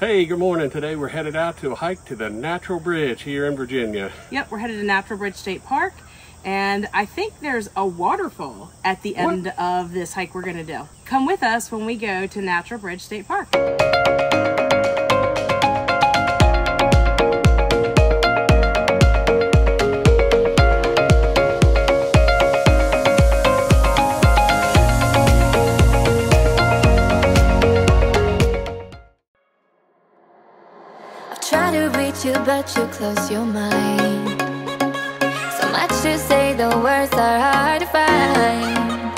Hey, good morning. Today we're headed out to a hike to the Natural Bridge here in Virginia. Yep, we're headed to Natural Bridge State Park, and I think there's a waterfall at the end of this hike we're going to do. Come with us when we go to Natural Bridge State Park. Try to reach you, but you close your mind. So much to say, the words are hard to find.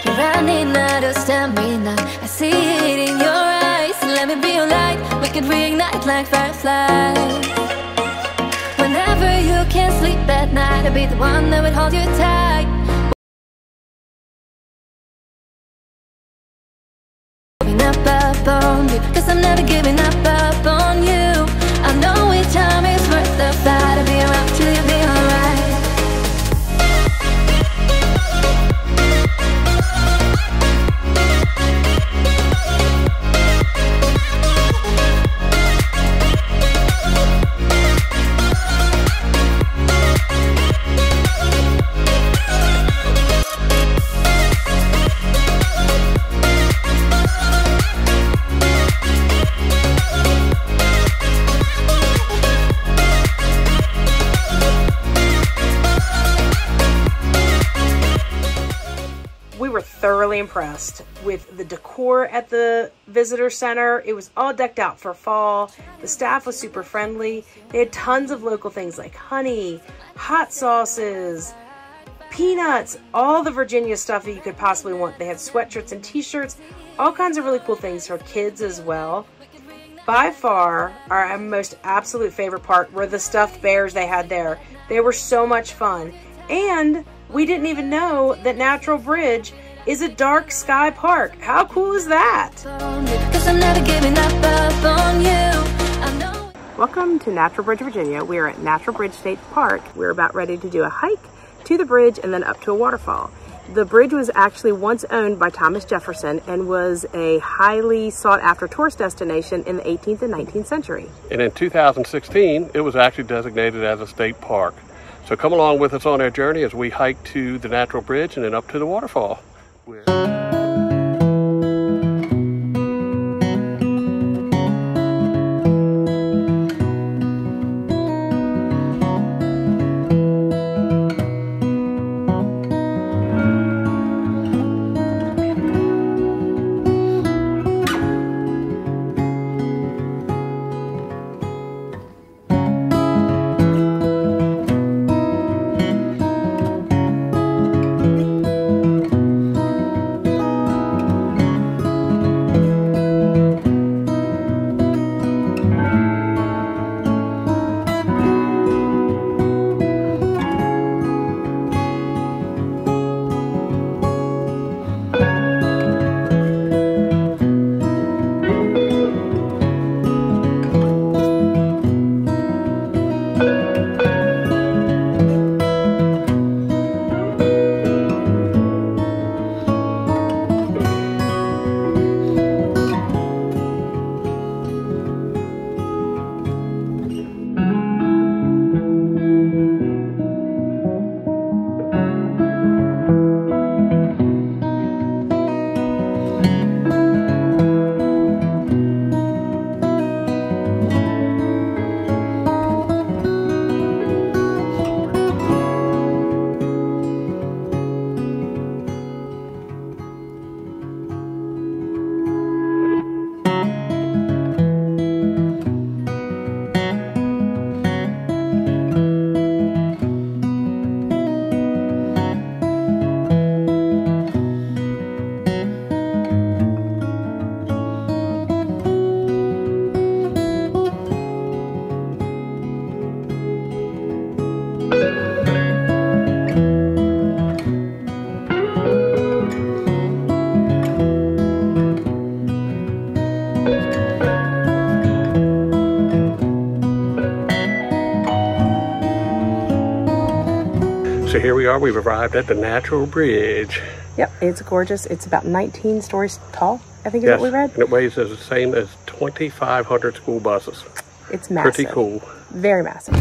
You're running out of stamina, I see it in your eyes. Let me be your light, we can reignite like fireflies. Whenever you can't sleep at night, I'll be the one that would hold you tight. Giving up on you, 'cause I'm never giving up on you. I know each time is worth the fight. I'll be around till you'll be alright. We were thoroughly impressed with the decor at the visitor center. It was all decked out for fall. The staff was super friendly. They had tons of local things like honey, hot sauces, peanuts, all the Virginia stuff that you could possibly want. They had sweatshirts and t-shirts, all kinds of really cool things for kids as well. By far, our most absolute favorite part were the stuffed bears they had there. They were so much fun. And we didn't even know that Natural Bridge is a dark sky park. How cool is that? 'Cause I'm never giving up on you. I know. Welcome to Natural Bridge, Virginia. We are at Natural Bridge State Park. We're about ready to do a hike to the bridge and then up to a waterfall. The bridge was actually once owned by Thomas Jefferson and was a highly sought after tourist destination in the 18th and 19th century. And in 2016, it was actually designated as a state park. So come along with us on our journey as we hike to the Natural Bridge and then up to the waterfall. So here we are, we've arrived at the Natural Bridge. Yep, it's gorgeous. It's about 19 stories tall, I think is what we read. And it weighs as the same as 2,500 school buses. It's massive. Pretty cool. Very massive.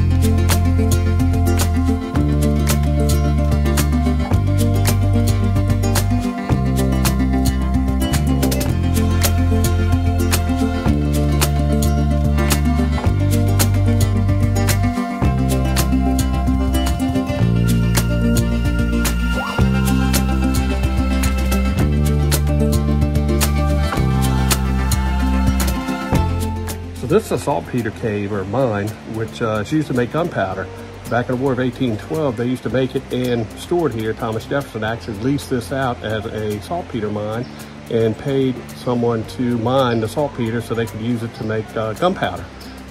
This is a saltpeter cave or mine, which is used to make gunpowder. Back in the War of 1812, they used to make it and store it here. Thomas Jefferson actually leased this out as a saltpeter mine and paid someone to mine the saltpeter so they could use it to make gunpowder.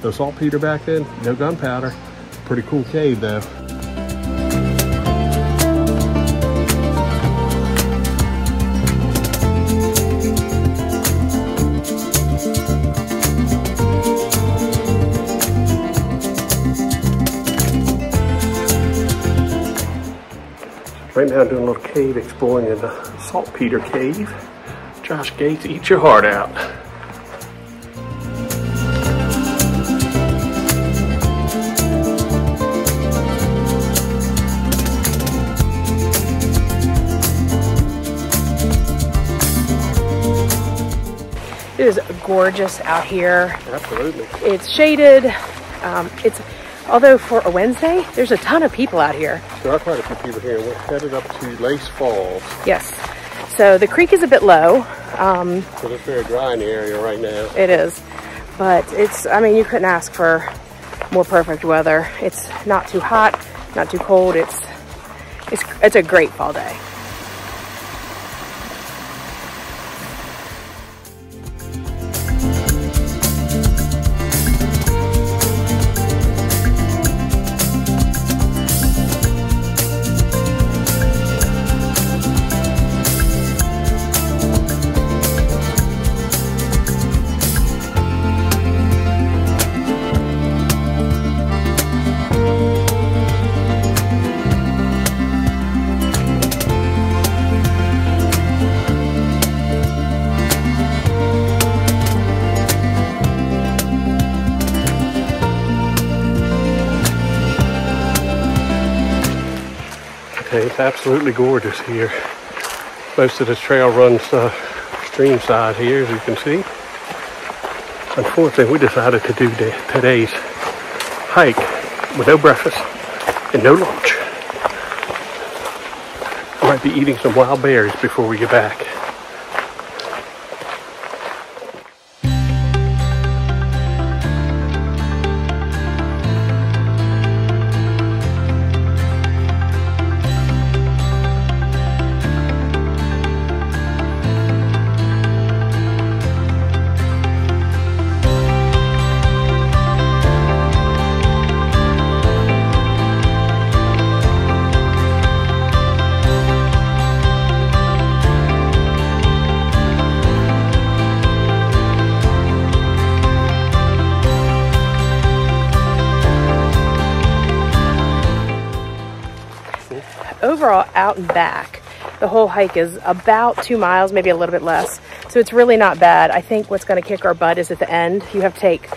No saltpeter back then, no gunpowder. Pretty cool cave though. Right now, doing a little cave exploring in the saltpeter cave. Josh Gates, eat your heart out. It is gorgeous out here. Absolutely. It's shaded. Although for a Wednesday, there's a ton of people out here. There are quite a few people here. We're headed up to Lace Falls. Yes. So the creek is a bit low. So it's very dry in the area right now. It is. But it's, I mean, you couldn't ask for more perfect weather. It's not too hot, not too cold. It's a great fall day. It's absolutely gorgeous here. Most of this trail runs stream side here, as you can see. Unfortunately, we decided to do today's hike with no breakfast and no lunch. I might be eating some wild berries before we get back. Overall, out and back, the whole hike is about 2 miles, maybe a little bit less. So it's really not bad. I think what's going to kick our butt is at the end. You have to take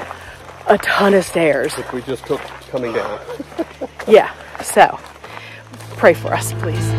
a ton of stairs. Which we just took coming down. Yeah, so pray for us, please.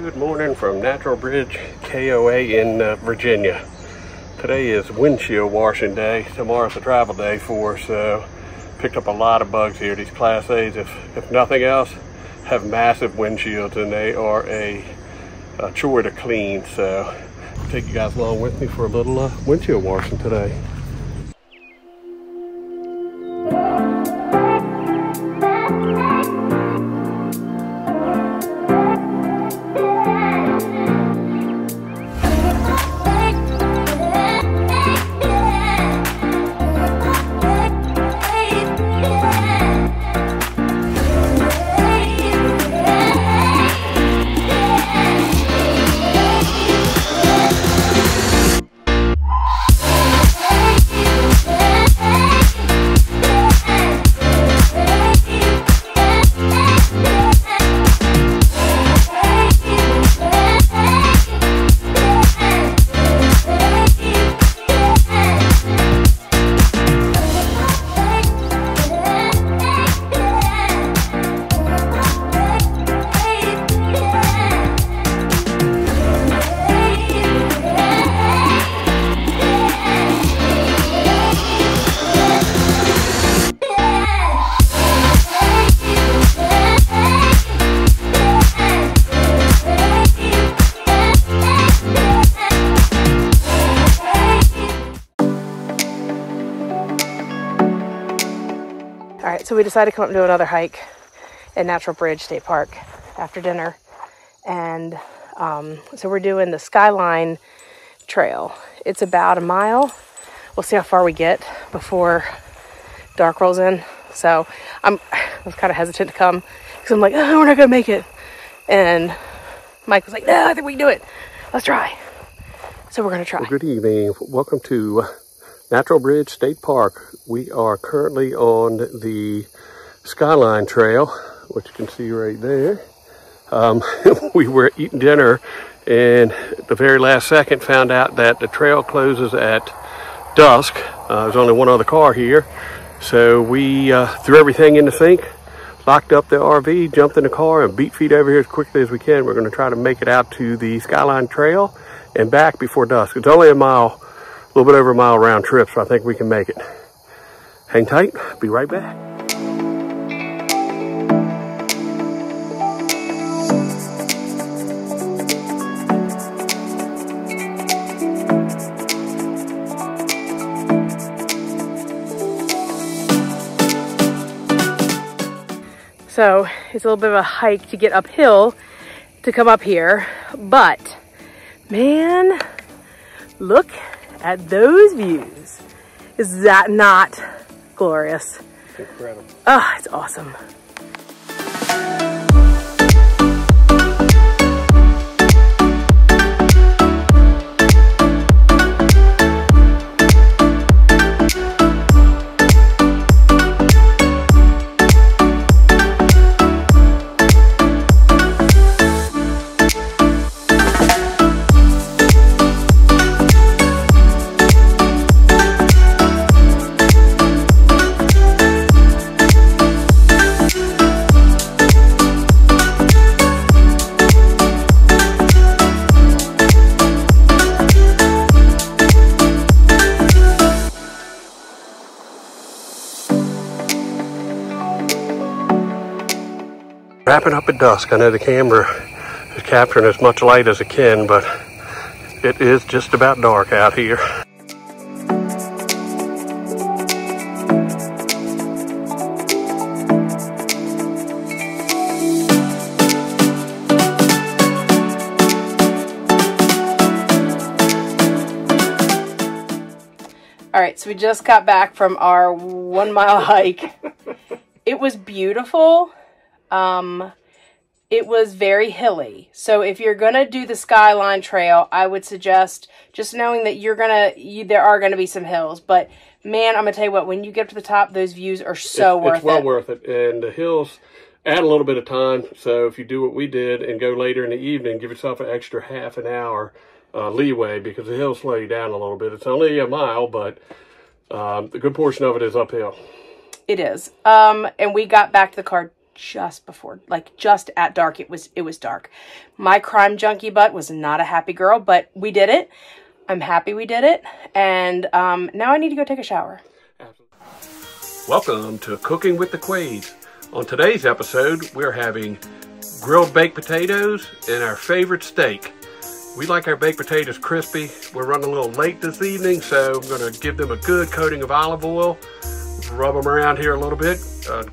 Good morning from Natural Bridge KOA in Virginia. Today is windshield washing day. Tomorrow's a travel day for us, so picked up a lot of bugs here. These Class A's, if nothing else, have massive windshields and they are a chore to clean. So I'll take you guys along with me for a little windshield washing today. Alright, so we decided to come up and do another hike at Natural Bridge State Park after dinner. And so we're doing the Skyline Trail. It's about a mile. We'll see how far we get before dark rolls in. So I was kind of hesitant to come because I'm like, oh, we're not going to make it. And Mike was like, no, I think we can do it. Let's try. So we're going to try. Well, good evening. Welcome to Natural Bridge State Park. We are currently on the Skyline Trail, which you can see right there. We were eating dinner and at the very last second found out that the trail closes at dusk. There's only one other car here. So we threw everything in the sink, locked up the RV, jumped in the car and beat feet over here as quickly as we can. We're going to try to make it out to the Skyline Trail and back before dusk. It's only a mile, a little bit over a mile round trip, so I think we can make it. Hang tight, be right back. So it's a little bit of a hike to get uphill to come up here, but man, look at those views. Is that not glorious? Incredible. Oh, it's awesome. Wrapping up at dusk. I know the camera is capturing as much light as it can, but it is just about dark out here. All right, so we just got back from our 1 mile hike. It was beautiful. It was very hilly. So if you're going to do the Skyline Trail, I would suggest just knowing that there are going to be some hills. But man, I'm going to tell you what, when you get up to the top, those views are so worth it. It's well worth it. And the hills add a little bit of time. So if you do what we did and go later in the evening, give yourself an extra half an hour leeway because the hills slow you down a little bit. It's only a mile, but the good portion of it is uphill. It is. And we got back to the car just before, like just at dark. It was dark. My crime junkie butt was not a happy girl, but we did it. I'm happy we did it. And now I need to go take a shower. Welcome to Cooking with the Quades. On today's episode, we're having grilled baked potatoes and our favorite steak. We like our baked potatoes crispy. We're running a little late this evening, so I'm going to give them a good coating of olive oil, rub them around here a little bit,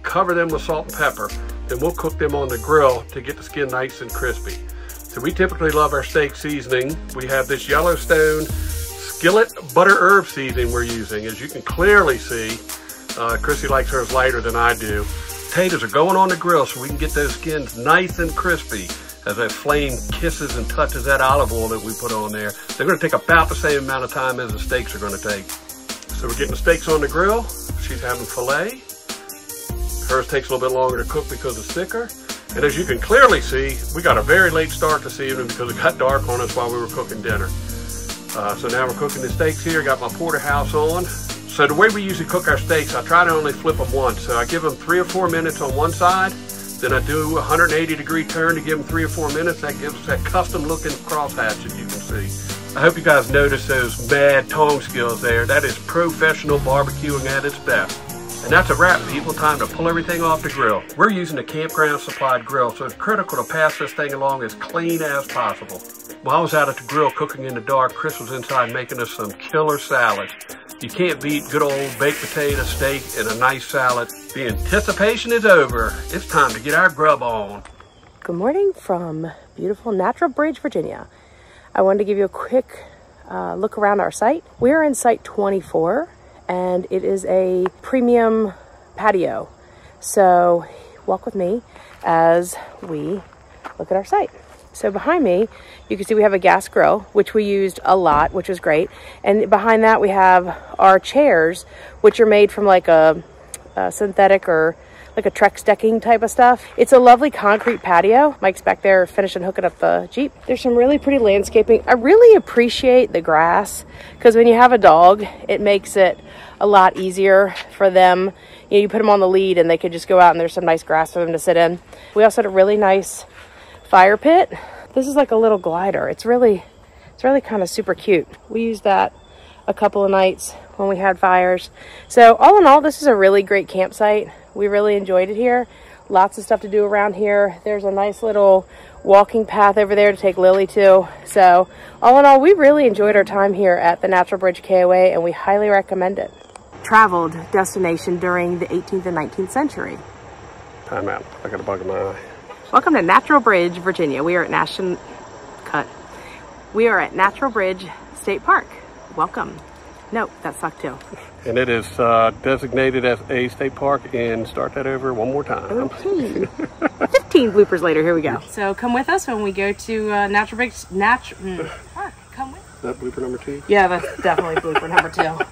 cover them with salt and pepper. Then we'll cook them on the grill to get the skin nice and crispy. So we typically love our steak seasoning. We have this Yellowstone skillet butter herb seasoning we're using. As you can clearly see, Chrissy likes hers lighter than I do. Potatoes are going on the grill so we can get those skins nice and crispy. As that flame kisses and touches that olive oil that we put on there. They're going to take about the same amount of time as the steaks are going to take. So we're getting the steaks on the grill. She's having filet. Hers takes a little bit longer to cook because it's thicker. And as you can clearly see, we got a very late start this evening because it got dark on us while we were cooking dinner. So now we're cooking the steaks here. Got my porterhouse on. So the way we usually cook our steaks, I try to only flip them once. So I give them 3 or 4 minutes on one side. Then I do a 180-degree turn to give them 3 or 4 minutes. That gives us that custom-looking crosshatch that you can see. I hope you guys notice those mad tong skills there. That is professional barbecuing at its best. And that's a wrap, people. Time to pull everything off the grill. We're using a campground supplied grill, so it's critical to pass this thing along as clean as possible. While I was out at the grill cooking in the dark, Chris was inside making us some killer salad. You can't beat good old baked potato, steak, and a nice salad. The anticipation is over. It's time to get our grub on. Good morning from beautiful Natural Bridge, Virginia. I wanted to give you a quick look around our site. We're in site 24, and it is a premium patio. So walk with me as we look at our site. So behind me, you can see we have a gas grill, which we used a lot, which was great. And behind that, we have our chairs, which are made from like a synthetic or like a Trex decking type of stuff. It's a lovely concrete patio. Mike's back there finishing hooking up the Jeep. There's some really pretty landscaping. I really appreciate the grass because when you have a dog, it makes it a lot easier for them. You know, you put them on the lead and they could just go out and there's some nice grass for them to sit in. We also had a really nice fire pit. This is like a little glider. It's really kind of super cute. We used that a couple of nights when we had fires. So all in all, this is a really great campsite. We really enjoyed it here. Lots of stuff to do around here. There's a nice little walking path over there to take Lily to. So all in all, we really enjoyed our time here at the Natural Bridge KOA, and we highly recommend it. Traveled destination during the 18th and 19th century. Time out. I got a bug in my eye. Welcome to Natural Bridge, Virginia. We are at Natural Bridge State Park. Welcome. Nope, that sucked too. And it is designated as a state park, and start that over one more time. Okay. 15 bloopers later, here we go. So come with us when we go to Natural Bridge Park. Come with us. Is that blooper number 2? Yeah, that's definitely blooper number 2.